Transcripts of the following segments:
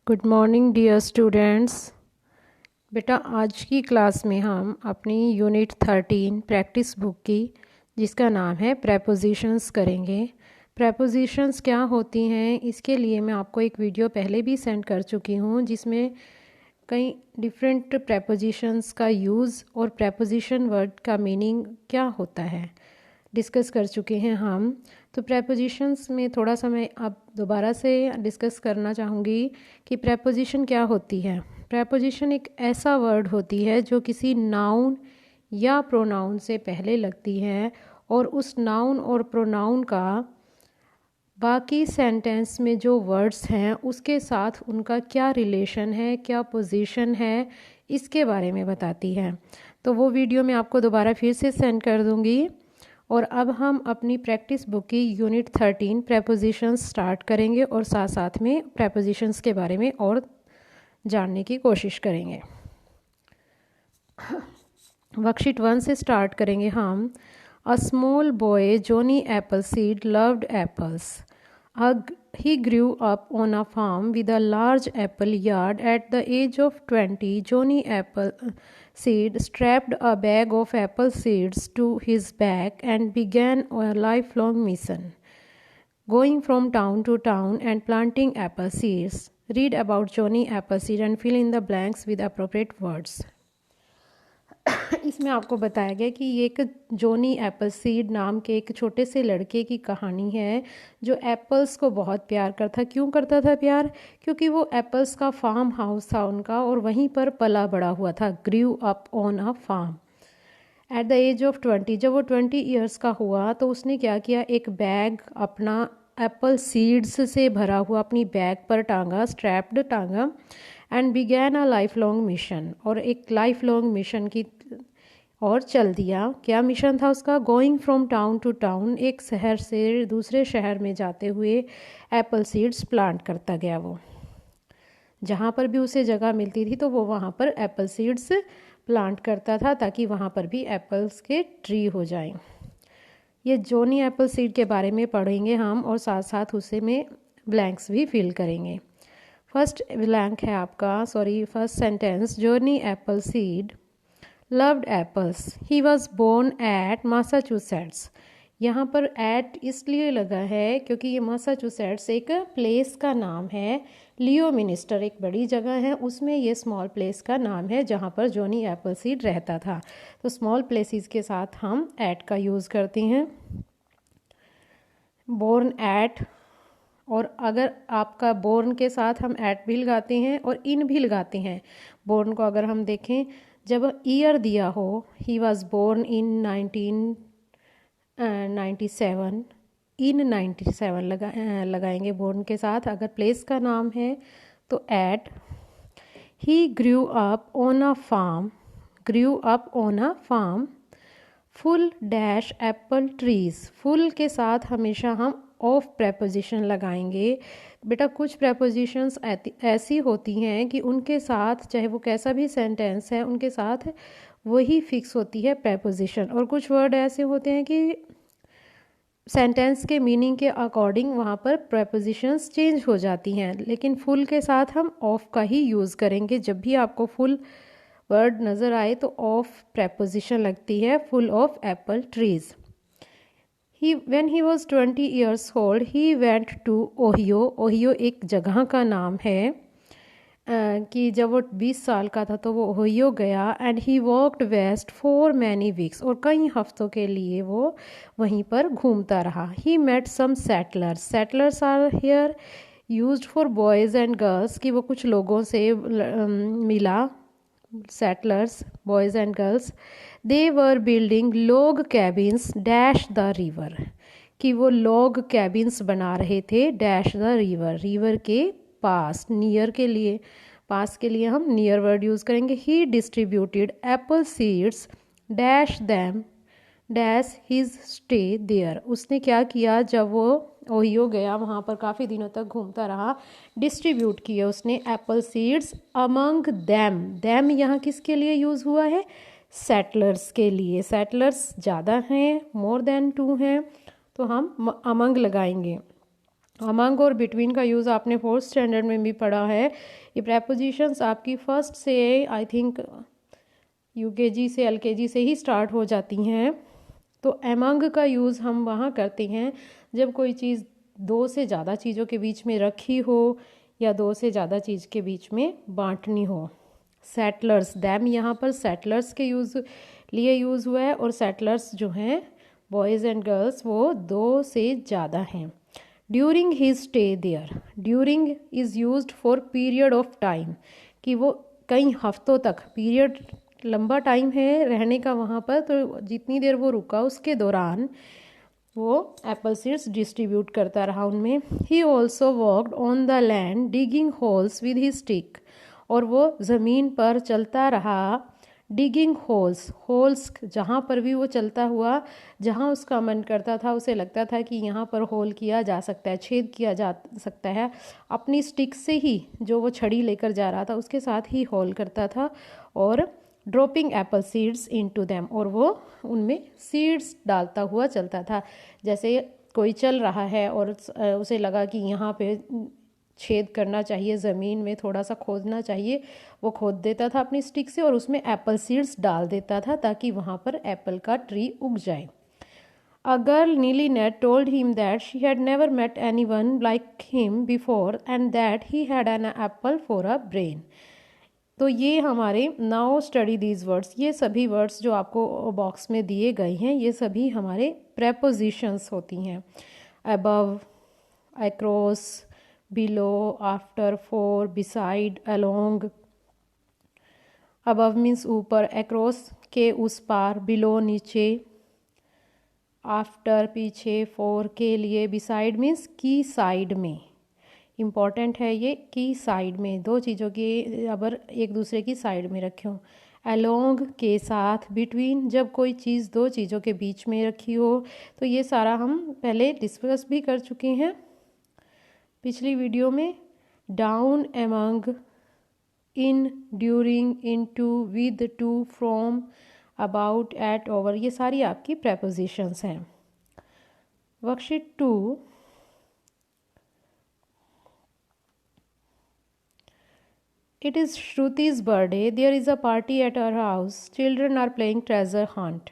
Good morning dear students. बेटा आज की क्लास में हम अपनी यूनिट 13 प्रैक्टिस बुक की जिसका नाम है प्रेपोजिशंस करेंगे। प्रेपोजिशंस क्या होती हैं इसके लिए मैं आपको एक वीडियो पहले भी सेंड कर चुकी हूँ जिसमें कई डिफरेंट प्रेपोजिशंस का यूज़ और प्रेपोजिशन वर्ड का मीनिंग क्या होता है डिस्कस कर चुके हैं हम। तो प्रेपोजिशंस में थोड़ा सा मैं अब दोबारा से डिस्कस करना चाहूँगी कि प्रेपोजिशन क्या होती है। प्रेपोजिशन एक ऐसा वर्ड होती है जो किसी नाउन या प्रोनाउन से पहले लगती है और उस नाउन और प्रोनाउन का बाकी सेंटेंस में जो वर्ड्स हैं उसके साथ उनका क्या रिलेशन है, क्या पोजीशन है, इसके बारे में बताती है। तो वो वीडियो मैं आपको दोबारा फिर से सेंड कर दूँगी। और अब हम अपनी प्रैक्टिस बुक की यूनिट 13 प्रेपोजिशंस स्टार्ट करेंगे और साथ साथ में प्रेपोजिशंस के बारे में और जानने की कोशिश करेंगे। वर्कशीट 1 से स्टार्ट करेंगे हम। A small boy Johnny Apple seed loved apples. He grew up on a farm with a large apple yard. At the age of 20, Johnny Appleseed strapped a bag of apple seeds to his back and began a lifelong mission, going from town to town and planting apple seeds. Read about Johnny Appleseed and fill in the blanks with appropriate words. इसमें आपको बताया गया कि ये एक Johnny एप्पलसीड नाम के एक छोटे से लड़के की कहानी है जो एप्पल्स को बहुत प्यार करता। क्यों करता था प्यार? क्योंकि वो एप्पल्स का फार्म हाउस था उनका और वहीं पर पला बड़ा हुआ था। Grew up on a farm. At the age of 20, जब वो 20 ईयर्स का हुआ तो उसने क्या किया, एक बैग अपना एप्पल सीड्स से भरा हुआ अपनी बैग पर टांगा, स्ट्रैप्ड टांगा, and began a life long mission, और एक लाइफ लॉन्ग मिशन की और चल दिया। क्या मिशन था उसका? Going from town to town, एक शहर से दूसरे शहर में जाते हुए एप्पल सीड्स प्लांट करता गया। वो जहाँ पर भी उसे जगह मिलती थी तो वो वहाँ पर एप्पल सीड्स प्लांट करता था ताकि वहाँ पर भी एप्पल्स के ट्री हो जाएं। ये जॉनी एप्पल सीड के बारे में पढ़ेंगे हम और साथ साथ उसे में ब्लैंक्स भी फिल करेंगे। फर्स्ट ब्लैंक है आपका, first sentence, Johnny Apple seed loved apples. He was born at Massachusetts. यहाँ पर एट इसलिए लगा है क्योंकि ये मैसाचुसेट्स एक प्लेस का नाम है। लियो मिनिस्टर एक बड़ी जगह है, उसमें ये स्मॉल प्लेस का नाम है जहाँ पर जॉनी एप्पलसीड रहता था। तो स्मॉल प्लेसेस के साथ हम एट का यूज़ करते हैं। बोर्न एट, और अगर आपका बोर्न के साथ हम एट भी लगाते हैं और इन भी लगाते हैं। बोर्न को अगर हम देखें, जब ईयर दिया हो, ही वॉज बोर्न इन 1997, इन 97 लगाएंगे बोर्न के साथ। अगर प्लेस का नाम है तो at. He grew up on a farm, grew up on a farm. Full dash apple trees, full के साथ हमेशा हम ऑफ प्रेपोजिशन लगाएंगे। बेटा कुछ प्रेपोजिशंस ऐसी होती हैं कि उनके साथ चाहे वो कैसा भी सेंटेंस है उनके साथ वही फिक्स होती है प्रेपोजिशन, और कुछ वर्ड ऐसे होते हैं कि सेंटेंस के मीनिंग के अकॉर्डिंग वहाँ पर प्रेपोजिशंस चेंज हो जाती हैं। लेकिन फुल के साथ हम ऑफ का ही यूज़ करेंगे। जब भी आपको फुल वर्ड नज़र आए तो ऑफ प्रेपोजिशन लगती है। Full of Apple trees. When he was 20 years old, he went to Ohio. Ohio एक जगह का नाम है कि जब वो 20 साल का था तो वो ओहियो गया। And he walked west for many weeks, और कई हफ्तों के लिए वो वहीं पर घूमता रहा। He met some settlers, settlers are here used for boys and girls, कि वो कुछ लोगों से मिला। Settlers boys and girls. They were building log cabins dash the river, कि वो लॉग कैबिन्स बना रहे थे डैश द रिवर, रिवर के पास। नियर के लिए, पास के लिए हम नियर वर्ड यूज़ करेंगे। He distributed apple seeds dash them dash his stay there, उसने क्या किया जब वो ओहियो गया, वहाँ पर काफ़ी दिनों तक घूमता रहा, डिस्ट्रीब्यूट किया उसने Apple seeds among them. Them यहाँ किसके लिए यूज़ हुआ है? सेटलर्स के लिए। सेटलर्स ज़्यादा हैं, मोर देन 2 हैं, तो हम अमंग लगाएंगे। अमंग और बिटवीन का यूज़ आपने फोर्थ स्टैंडर्ड में भी पढ़ा है। ये प्रेपोजिशंस आपकी फर्स्ट से आई थिंक यूकेजी से एलकेजी से ही स्टार्ट हो जाती हैं। तो अमंग का यूज़ हम वहाँ करते हैं जब कोई चीज़ दो से ज़्यादा चीज़ों के बीच में रखी हो या दो से ज़्यादा चीज़ के बीच में बांटनी हो। सेटलर्स, दैम यहाँ पर सेटलर्स के लिए यूज़ हुआ है, और सेटलर्स जो हैं बॉयज़ एंड गर्ल्स वो दो से ज़्यादा हैं। During his stay there, during is used for period of time, कि वो कई हफ्तों तक, पीरियड लंबा टाइम है रहने का वहाँ पर, तो जितनी देर वो रुका उसके दौरान वो एप्पल सीड्स डिस्ट्रीब्यूट करता रहा उनमें। He also walked on the land digging holes with his stick, और वो ज़मीन पर चलता रहा डिगिंग होल्स जहाँ पर भी वो चलता हुआ, जहाँ उसका मन करता था, उसे लगता था कि यहाँ पर होल किया जा सकता है, छेद किया जा सकता है, अपनी स्टिक से ही, जो वो छड़ी लेकर जा रहा था उसके साथ ही होल करता था, और dropping Apple seeds into them, और वो उनमें सीड्स डालता हुआ चलता था। जैसे कोई चल रहा है और उसे लगा कि यहाँ पे छेद करना चाहिए, ज़मीन में थोड़ा सा खोदना चाहिए, वो खोद देता था अपनी स्टिक से और उसमें एप्पल सीड्स डाल देता था ताकि वहाँ पर एप्पल का ट्री उग जाए। A girl Neely Ned told him that she had never met anyone like him before and that he had an apple for a brain. तो ये हमारे नाउ स्टडी दीज वर्ड्स, ये सभी वर्ड्स जो आपको बॉक्स में दिए गए हैं ये सभी हमारे प्रेपोजिशंस होती हैं। Above, across, below, after, for, beside, along. Above means ऊपर, अक्रॉस के उस पार, बिलो नीचे, आफ्टर पीछे, फॉर के लिए, बिसाइड मीन्स की साइड में। इम्पॉर्टेंट है ये, की साइड में, दो चीज़ों के अगर एक दूसरे की साइड में रखे हों। अलोंग के साथ, बिटवीन जब कोई चीज़ दो चीज़ों के बीच में रखी हो, तो ये सारा हम पहले डिस्कस भी कर चुके हैं पिछली वीडियो में। Down, among, in, during, into, with, to, from, about, at, over, ये सारी आपकी प्रेपोजिशंस हैं। Worksheet 2, It is Shruti's birthday. There is a party at her house. Children are playing treasure hunt.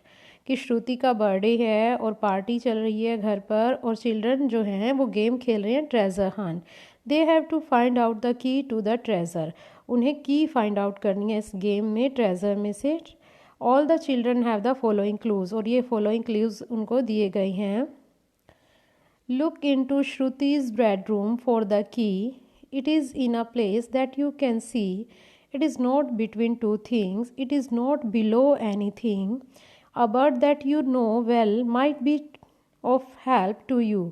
कि श्रुति का बर्थडे है और party चल रही है घर पर, और चिल्ड्रन जो हैं वो गेम खेल रहे हैं treasure hunt. They have to find out the key to the treasure, उन्हें की फाइंड आउट करनी है इस गेम में, ट्रेजर में से। All the children have the following clues, और ये फॉलोइंग क्लूज उनको दिए गए हैं। Look into Shruti's bedroom for the key. It is in a place that you can see. It is not between two things. It is not below anything. A bird that you know well might be of help to you.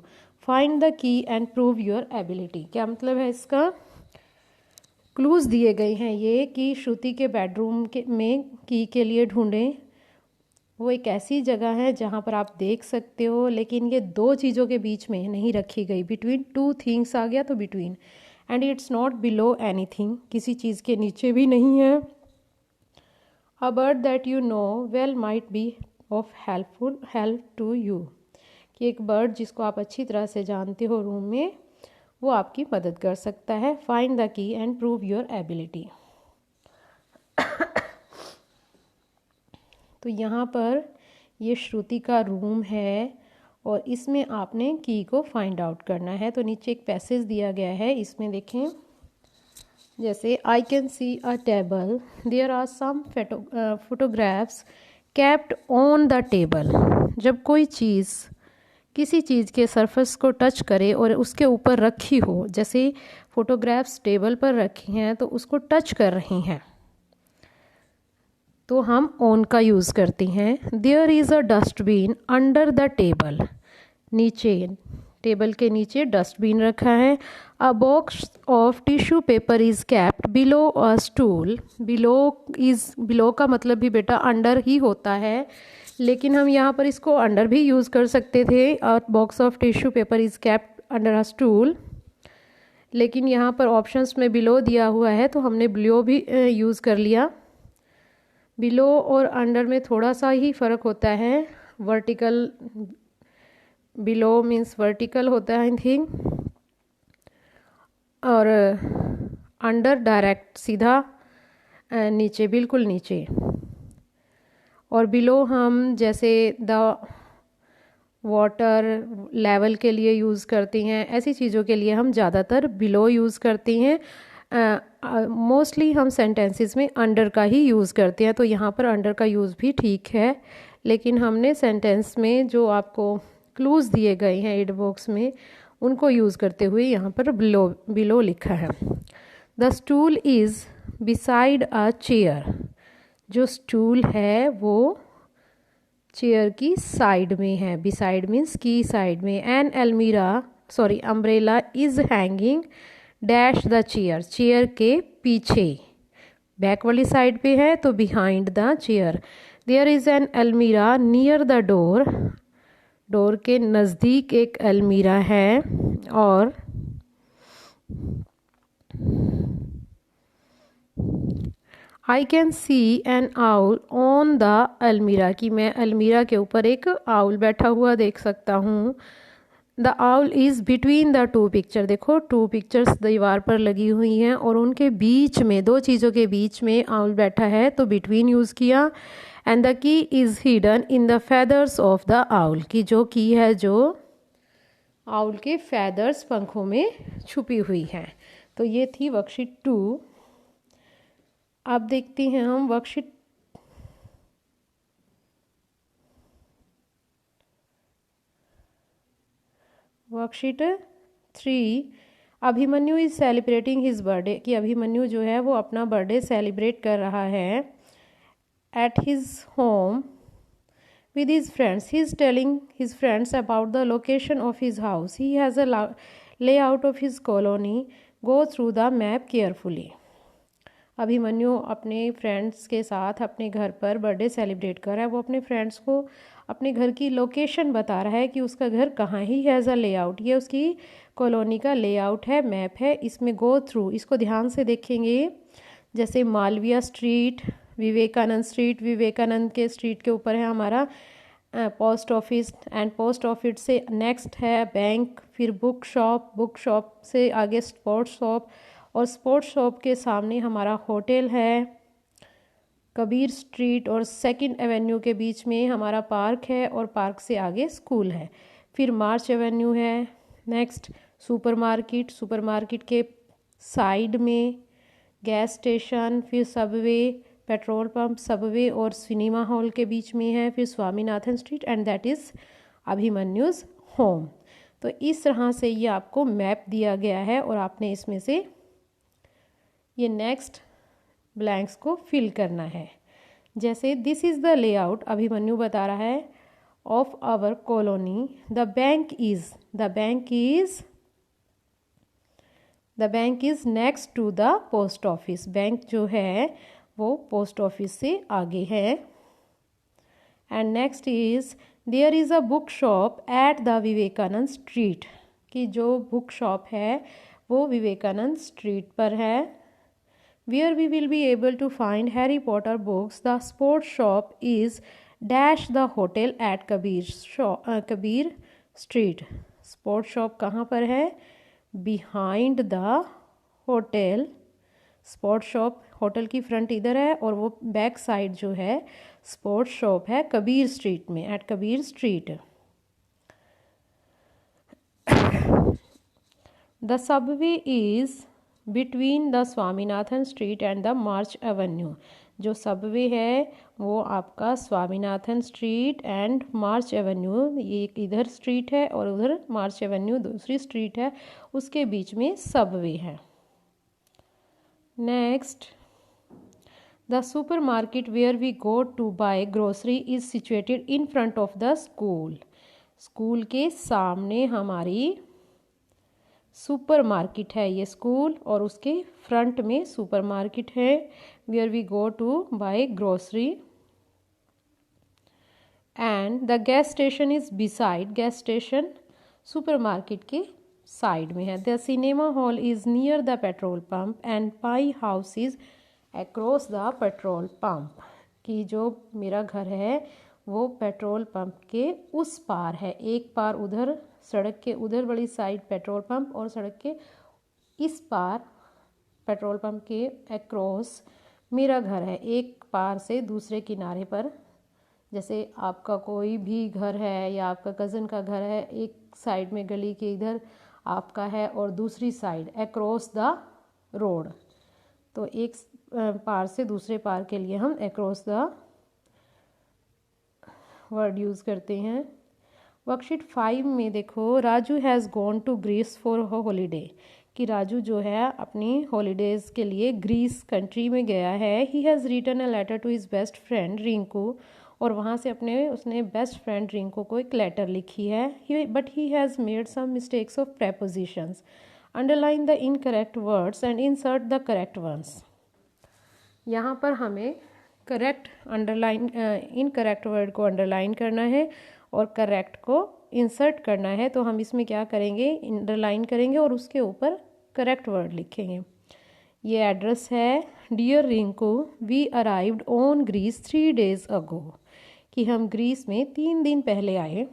Find the key and prove your ability. क्या मतलब है इसका? Clues दिए गए हैं ये कि श्रुति के बेडरूम में की के लिए ढूंढें। वो एक ऐसी जगह है जहाँ पर आप देख सकते हो, लेकिन ये दो चीज़ों के बीच में नहीं रखी गई। बिटवीन टू थिंग्स आ गया तो between, and it's not below anything, किसी चीज़ के नीचे भी नहीं है। A bird that you know well might be of help to you, कि एक बर्ड जिसको आप अच्छी तरह से जानते हो रूम में, वो आपकी मदद कर सकता है। Find the key and prove your ability. तो यहाँ पर ये श्रुति का रूम है और इसमें आपने की को फाइंड आउट करना है। तो नीचे एक पैसेज दिया गया है, इसमें देखें, जैसे I can see a table, there are some photographs kept on the table. जब कोई चीज़ किसी चीज़ के सरफेस को टच करे और उसके ऊपर रखी हो, जैसे फोटोग्राफ्स टेबल पर रखी हैं तो उसको टच कर रही हैं, तो हम ऑन का यूज़ करते हैं। There is a dustbin under the table, नीचे टेबल के नीचे डस्टबिन रखा है। A box of tissue paper is kept below a stool. Below का मतलब भी बेटा अंडर ही होता है, लेकिन हम यहाँ पर इसको अंडर भी यूज़ कर सकते थे। अ box of tissue paper is kept under a stool, लेकिन यहाँ पर ऑप्शंस में बिलो दिया हुआ है तो हमने बिलो भी यूज़ कर लिया। बिलो और अंडर में थोड़ा सा ही फ़र्क होता है। वर्टिकल, बिलो मीन्स वर्टिकल होता है आई थिंक, और अंडर डायरेक्ट सीधा नीचे, बिल्कुल नीचे। और बिलो हम जैसे द वाटर लेवल के लिए यूज़ करते हैं, ऐसी चीज़ों के लिए हम ज़्यादातर बिलो यूज़ करते हैं। मोस्टली हम सेंटेंसेस में अंडर का ही यूज़ करते हैं, तो यहाँ पर अंडर का यूज़ भी ठीक है, लेकिन हमने सेंटेंस में जो आपको क्लूज़ दिए गए हैं एड बॉक्स में, उनको यूज़ करते हुए यहाँ पर बिलो लिखा है। The stool is beside a chair. जो स्टूल है वो चेयर की साइड में है। बिसाइड मीन्स की साइड में। An umbrella is hanging dash the chair. Chair के पीछे, बैक वाली साइड पे है तो behind the chair. There is an almirah near the door. Door के नज़दीक एक अलमीरा है। और I can see an owl on the almirah, कि मैं अलमीरा के ऊपर एक आउल बैठा हुआ देख सकता हूँ। The owl is between the two picture. देखो, टू पिक्चर्स दीवार पर लगी हुई हैं और उनके बीच में, दो चीज़ों के बीच में आउल बैठा है, तो बिटवीन यूज़ किया। And the key is hidden in the feathers of the owl, की जो की है जो आउल के फेदर्स, पंखों में छुपी हुई है। तो ये थी वर्कशीट 2। अब देखते हैं हम worksheet worksheet 3। Abhimanyu is celebrating his birthday, कि अभिमन्यु जो है वो अपना बर्थडे सेलिब्रेट कर रहा है at his home with his friends. He is telling his friends about the location of his house. He has a layout of his colony. Go through the map carefully. Abhimanyu अपने friends के साथ अपने घर पर birthday celebrate कर रहा है। वो अपने फ्रेंड्स को अपने घर की लोकेशन बता रहा है कि उसका घर कहाँ। ही हैज़ अ लेआउट, ये उसकी कॉलोनी का लेआउट है, मैप है। इसमें गो थ्रू, इसको ध्यान से देखेंगे। जैसे मालविया स्ट्रीट, विवेकानंद स्ट्रीट, विवेकानंद के स्ट्रीट के ऊपर है हमारा post office, and post office से नेक्स्ट है बैंक, फिर बुक शॉप, बुक शॉप से आगे स्पोर्ट्स शॉप, और स्पोर्ट्स शॉप के सामने हमारा होटल है कबीर स्ट्रीट, और सेकंड एवेन्यू के बीच में हमारा पार्क है, और पार्क से आगे स्कूल है। फिर मार्च एवेन्यू है। नेक्स्ट सुपरमार्केट, सुपरमार्केट के साइड में गैस स्टेशन, फिर सबवे, पेट्रोल पंप, सबवे और सिनेमा हॉल के बीच में है। फिर Swaminathan street, and that is Abhimanyu's home. तो इस तरह से ये आपको मैप दिया गया है, और आपने इसमें से ये नेक्स्ट ब्लैंक्स को फिल करना है। जैसे this is the layout, Abhimanyu बता रहा है, of our colony. The bank is next to the post office. Bank जो है वो पोस्ट ऑफिस से आगे है। And next is there is a book shop at the Vivekananda street, कि जो बुक शॉप है वो विवेकानंद स्ट्रीट पर है। Where we will be able to find Harry Potter books. The sports shop is dash the hotel at Kabir street. Sports shop कहाँ पर है? Behind the hotel. Sports shop hotel की फ्रंट इधर है, और वो बैक साइड जो है स्पोर्ट्स शॉप है कबीर स्ट्रीट में, at Kabir street. The subway is between the Swaminathan street and the March avenue. जो सबवे है वो आपका Swaminathan street and March avenue, ये इधर स्ट्रीट है और उधर मार्च एवेन्यू दूसरी स्ट्रीट है, उसके बीच में सबवे है। Next, the super market where we go to buy grocery is situated in front of the school. School के सामने हमारी सुपर मार्केट है, ये स्कूल, और उसके फ्रंट में सुपर मार्केट है। Where we go to buy grocery. And the gas station is beside, gas station super market के साइड में है। The cinema hall is near the petrol pump and my house is across the petrol pump, कि जो मेरा घर है वो petrol pump के उस पार है। एक पार उधर सड़क के उधर वाली साइड पेट्रोल पंप, और सड़क के इस पार पेट्रोल पंप के अक्रॉस मेरा घर है, एक पार से दूसरे किनारे पर। जैसे आपका कोई भी घर है या आपका कज़न का घर है, एक साइड में गली के इधर आपका है और दूसरी साइड अक्रॉस द रोड। तो एक पार से दूसरे पार के लिए हम अक्रॉस द वर्ड यूज़ करते हैं। वर्कशीट 5 में देखो, Raju has gone to Greece for holiday, कि राजू जो है अपनी हॉलीडेज़ के लिए ग्रीस कंट्री में गया है। He has written a letter to his best friend Rinku, और वहाँ से उसने बेस्ट फ्रेंड रिंकू को एक लेटर लिखी है। But he has made some mistakes of prepositions. Underline the incorrect words and insert the correct ones. यहाँ पर हमें इनकरेक्ट वर्ड को अंडरलाइन करना है और करेक्ट को इंसर्ट करना है। तो हम इसमें क्या करेंगे, अंडरलाइन करेंगे और उसके ऊपर करेक्ट वर्ड लिखेंगे। ये एड्रेस है, dear Rinku we arrived on Greece 3 days ago, कि हम ग्रीस में 3 दिन पहले आए।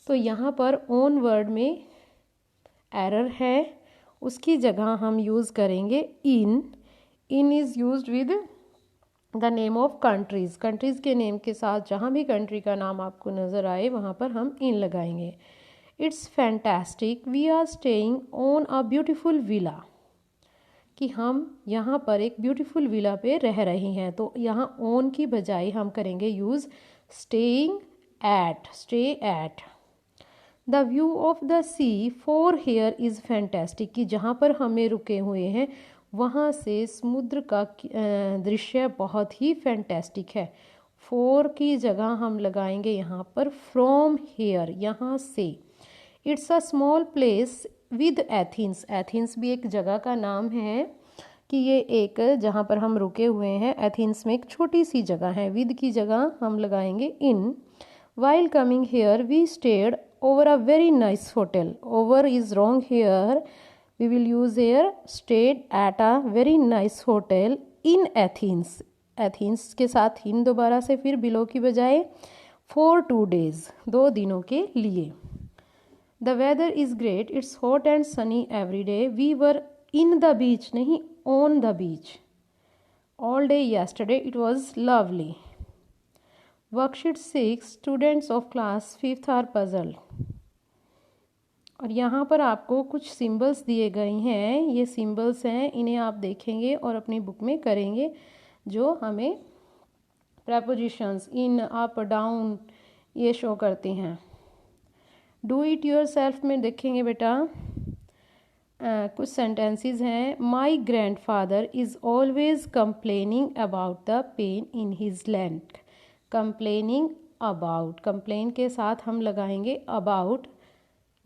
तो यहाँ पर ऑन वर्ड में एरर है, उसकी जगह हम यूज़ करेंगे in. In is used with the name of countries. Countries के नेम के साथ जहाँ भी कंट्री का नाम आपको नज़र आए वहाँ पर हम इन लगाएंगे। It's fantastic we are staying on a beautiful villa, कि हम यहाँ पर एक ब्यूटीफुल विला पे रह रहे हैं। तो यहाँ ऑन की बजाय हम करेंगे use staying at, stay at. The view of the sea for here is fantastic, कि जहाँ पर हमें रुके हुए हैं वहाँ से समुद्र का दृश्य बहुत ही फैंटास्टिक है। फॉर की जगह हम लगाएंगे यहाँ पर फ्रॉम हेयर, यहाँ से। It's a small place with Athens. Athens भी एक जगह का नाम है, कि ये एक जहाँ पर हम रुके हुए हैं एथेंस में एक छोटी सी जगह है। विद की जगह हम लगाएंगे in. While coming here we stayed over a very nice hotel. Over is wrong here, we will use here stayed at a very nice hotel in Athens। Athens के साथ इन दोबारा से फिर below की बजाय for 2 days, 2 दिनों के लिए। The weather is great, it's hot and sunny every day, we were in the beach, नहीं on the beach, all day yesterday, it was lovely। Worksheet 6 students of class 5th are puzzled। और यहाँ पर आपको कुछ symbols दिए गए हैं, ये सिंबल्स हैं, इन्हें आप देखेंगे और अपनी बुक में करेंगे, जो हमें प्रेपोजिशंस इन, अप, डाउन ये शो करते हैं। डू इट योर सेल्फ में देखेंगे बेटा, कुछ सेंटेंसेस हैं। My grand father is always complaining about the pain in his land. Complaining about, complain के साथ हम लगाएंगे अबाउट।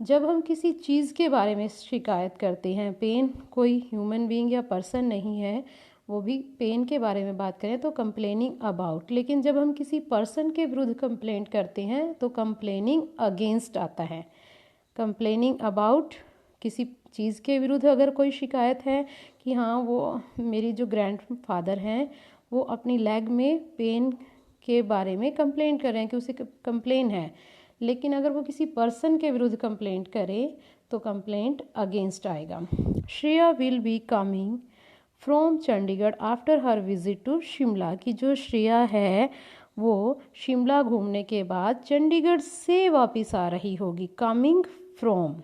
जब हम किसी चीज़ के बारे में शिकायत करते हैं, पेन कोई ह्यूमन बीइंग या पर्सन नहीं है, वो भी पेन के बारे में बात करें तो कंप्लेनिंग अबाउट। लेकिन जब हम किसी पर्सन के विरुद्ध कंप्लेंट करते हैं तो कंप्लेनिंग अगेंस्ट आता है। कंप्लेनिंग अबाउट किसी चीज़ के विरुद्ध अगर कोई शिकायत है कि हाँ वो मेरी जो ग्रैंड फादर हैं वो अपनी लेग में पेन के बारे में कंप्लेंट कर रहे हैं कि उसे कंप्लेन है। लेकिन अगर वो किसी पर्सन के विरुद्ध कंप्लेंट करे तो कंप्लेंट अगेंस्ट आएगा। Shreya will be coming from Chandigarh after her visit to Shimla, की जो श्रेया है वो शिमला घूमने के बाद चंडीगढ़ से वापस आ रही होगी। Coming from.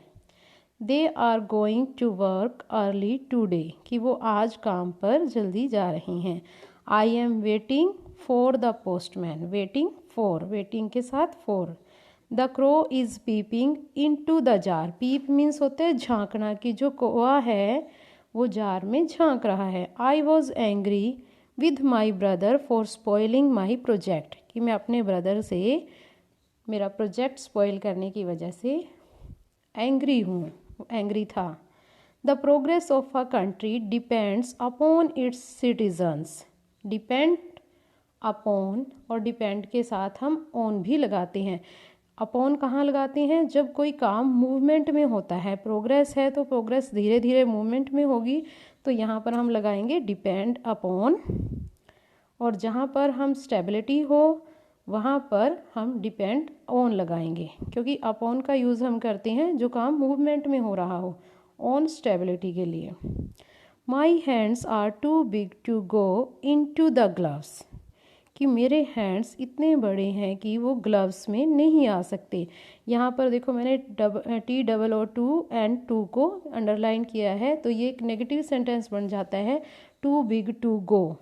They are going to work early today, कि वो आज काम पर जल्दी जा रही हैं। I am waiting for the postman. Waiting for, waiting के साथ for. The crow is peeping in to the jar. Peep means होते हैं झांकना, कि जो कौआ है वो जार में झांक रहा है। I was angry with my brother for spoiling my project, कि मैं अपने ब्रदर से मेरा प्रोजेक्ट स्पॉइल करने की वजह से एंग्री हूँ, एंग्री था। The progress of a country depends upon its citizens. Depend upon और डिपेंड के साथ हम ऑन भी लगाते हैं। अपॉन कहाँ लगाते हैं, जब कोई काम मूवमेंट में होता है। प्रोग्रेस है तो प्रोग्रेस धीरे धीरे मूवमेंट में होगी, तो यहाँ पर हम लगाएंगे डिपेंड अपॉन। और जहाँ पर हम स्टेबिलिटी हो वहाँ पर हम डिपेंड ऑन लगाएंगे, क्योंकि अपॉन का यूज़ हम करते हैं जो काम मूवमेंट में हो रहा हो, ऑन स्टेबिलिटी के लिए। My hands are too big to go in to the gloves, कि मेरे हैंड्स इतने बड़े हैं कि वो ग्लव्स में नहीं आ सकते। यहाँ पर देखो मैंने TOO एंड टू को अंडरलाइन किया है, तो ये एक नेगेटिव सेंटेंस बन जाता है, too big to go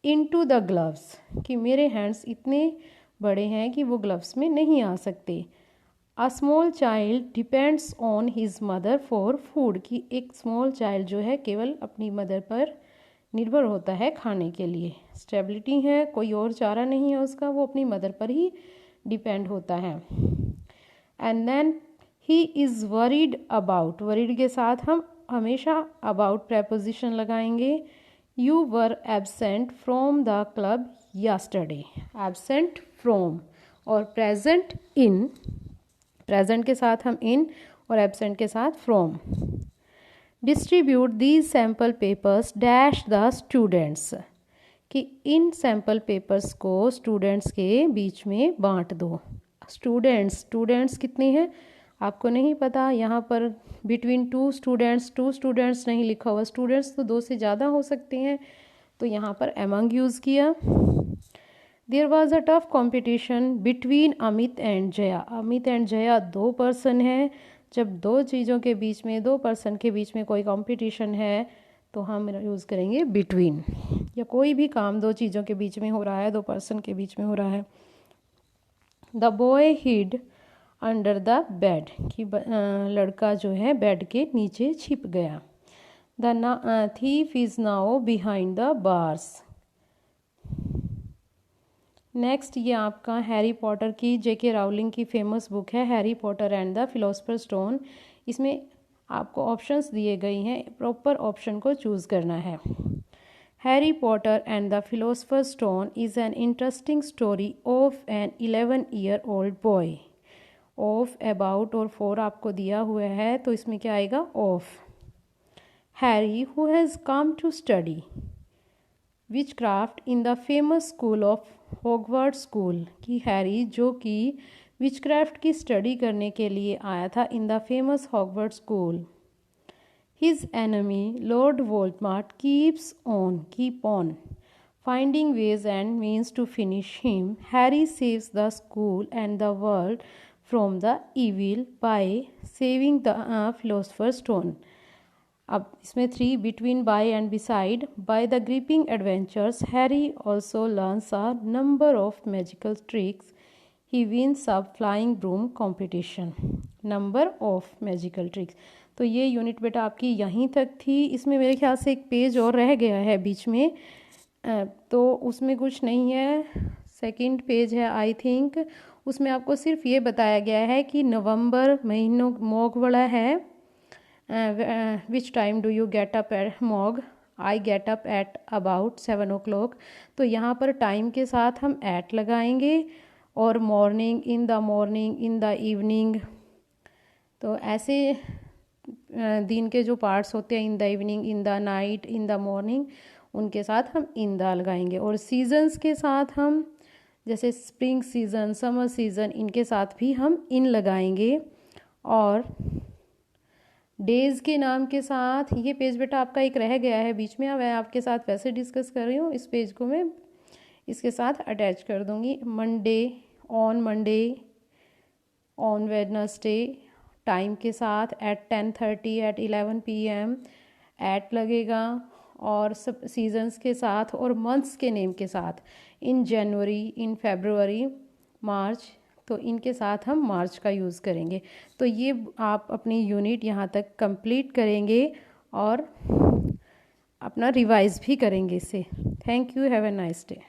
into the gloves, कि मेरे हैंड्स इतने बड़े हैं कि वो ग्लव्स में नहीं आ सकते। A small child depends on his mother for food, कि एक स्मॉल चाइल्ड जो है केवल अपनी मदर पर निर्भर होता है खाने के लिए। स्टेबिलिटी है, कोई और चारा नहीं है उसका, वो अपनी मदर पर ही डिपेंड होता है। And then he is worried about, worried के साथ हम हमेशा अबाउट प्रेपोजिशन लगाएंगे। You were absent from the club yesterday, absent from और प्रेजेंट इन, प्रेजेंट के साथ हम इन और एब्सेंट के साथ from. Distribute these sample papers dash the students, कि इन सैम्पल पेपर्स को स्टूडेंट्स के बीच में बांट दो। स्टूडेंट्स कितने हैं आपको नहीं पता, यहाँ पर बिटवीन टू स्टूडेंट्स नहीं लिखा हुआ, स्टूडेंट्स तो 2 से ज़्यादा हो सकते हैं, तो यहाँ पर एमंग यूज़ किया। There was a tough competition between Amit and Jaya, Amit and Jaya 2 person हैं। जब 2 चीज़ों के बीच में, 2 पर्सन के बीच में कोई कंपटीशन है तो हम यूज़ करेंगे बिटवीन, या कोई भी काम 2 चीज़ों के बीच में हो रहा है, 2 पर्सन के बीच में हो रहा है। The boy hid under the bed, कि लड़का जो है बेड के नीचे छिप गया। The thief is now behind the bars. Next ये आपका हैरी पॉटर की, JK राउलिंग की फेमस बुक है Harry Potter and the philosopher's stone. इसमें आपको ऑप्शंस दिए गए हैं, प्रॉपर ऑप्शन को चूज़ करना है। Harry Potter and the philosopher's stone is an interesting story of an 11-year-old boy. Of, about और फॉर आपको दिया हुआ है, तो इसमें क्या आएगा, of. Harry who has come to study witchcraft in the famous school of Hogwarts school, कि हैरी जो कि विचक्राफ्ट की स्टडी करने के लिए आया था इन the famous Hogwarts school. His enemy Lord Voldemort keep on finding ways and means to finish him. Harry saves the school and the world from the evil by saving the philosopher's stone. अब इसमें 3 between, by and beside. By the gripping adventures, Harry also learns a number of magical tricks. He wins a flying broom competition. Number of magical tricks. तो ये unit बेटा आपकी यहीं तक थी। इसमें मेरे ख्याल से एक पेज और रह गया है बीच में, तो उसमें कुछ नहीं है, सेकंड पेज है आई थिंक। उसमें आपको सिर्फ ये बताया गया है कि नवंबर महीनों मॉग वाला है, which time do you get up at Mog, I get up at about 7 o'clock। तो यहाँ पर टाइम के साथ हम एट लगाएंगे, और मॉर्निंग, इन द इवनिंग। तो ऐसे दिन के जो पार्ट्स होते हैं, in the evening, in the night, in the morning, उनके साथ हम इन द लगाएंगे। और सीजन्स के साथ हम, जैसे स्प्रिंग सीज़न, समर सीज़न, इनके साथ भी हम इन लगाएंगे। और डेज़ के नाम के साथ, ये पेज बेटा आपका एक रह गया है बीच में, मैं आपके साथ वैसे डिस्कस कर रही हूँ, इस पेज को मैं इसके साथ अटैच कर दूँगी। मंडे, ऑन वेडनेसडे, टाइम के साथ एट 10:30, एट 11 PM एट लगेगा। और सब सीजन्स के साथ और मंथ्स के नेम के साथ, इन जनवरी, इन फरवरी, मार्च, तो इनके साथ हम मार्च का यूज़ करेंगे। तो ये आप अपनी यूनिट यहाँ तक कंप्लीट करेंगे और अपना रिवाइज भी करेंगे इसे। Thank you, have a nice day.